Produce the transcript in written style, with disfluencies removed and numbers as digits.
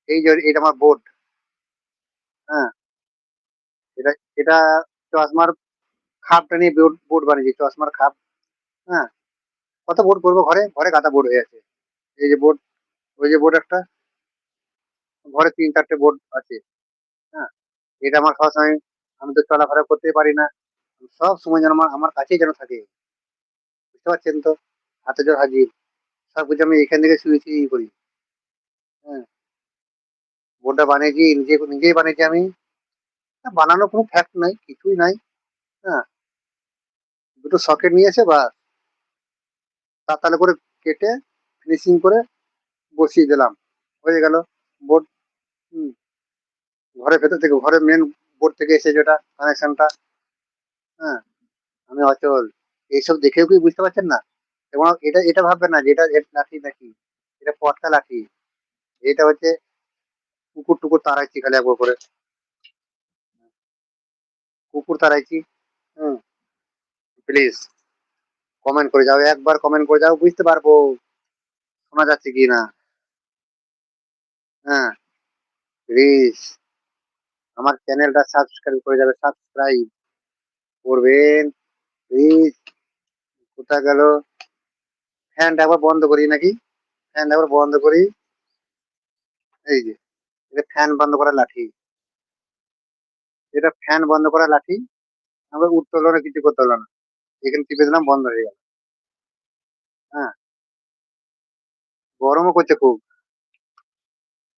এই যে এটা আমার বোর্ড। হ্যাঁ, এটা এটা চশমার খাপটা নিয়ে বোর্ড বোর্ড বানিয়েছি, চশমার খাপ। হ্যাঁ, কত বোর্ড করবো, ঘরে ঘরে গাদা বোর্ড হয়ে আছে। এই যে বোর্ড, ওই যে বোর্ড একটা, ঘরে 3-4টে বোর্ড আছে। হ্যাঁ, এটা আমার সবসময়, আমি তো চলাফেরা করতে পারি না, সব সময় যেন আমার আমার কাছেই যেন থাকে। বুঝতে পারছেন তো, হাতে জোর হাজির, সবকিছু আমি এখান থেকে শুয়েছি করি। হ্যাঁ, বোর্ডটা বানিয়েছি নিজে, নিজেই বানিয়েছি আমি। বানানো কোনো ফ্যাক্ট নাই, কিছুই নাই। হ্যাঁ, দুটো সকেট নিয়ে এসে বা তালে করে কেটে ফিনিশিং করে বসিয়ে দিলাম, হয়ে গেল বোর্ড। হুম, ঘরের ভেতর থেকে, ঘরের মেন বোর্ড থেকে এসে যেটা কানেকশনটা। হ্যাঁ, আমি অচল। এইসব দেখেও কি বুঝতে পারছেন না? এবং এটা এটা ভাববেন না যে এটা লাঠি নাকি, এটা পটকা লাঠি। এটা হচ্ছে কুকুর টুকুর তাড়াইছি খালি একবার করে, কুকুর তাড়াইছি। হুম, প্লিজ কমেন্ট করে যাও, একবার কমেন্ট করে যাও, বুঝতে পারবো শোনা যাচ্ছে কি না। হ্যাঁ, প্লিজ আমার চ্যানেলটা সাবস্ক্রাইব করে যাবে, সাবস্ক্রাইব করবেন প্লিজ। কোথা গেল, ফ্যানটা একবার বন্ধ করি নাকি, ফ্যানটা একবার বন্ধ করি। এই যে, এটা ফ্যান বন্ধ করা লাঠি, এটা ফ্যান বন্ধ করা লাঠি। আমরা উঠতে হলো না, কিছু করতে হলো না, এখানে টিপে দিলাম, বন্ধ হয়ে গেল। হ্যাঁ, গরমও করছে খুব।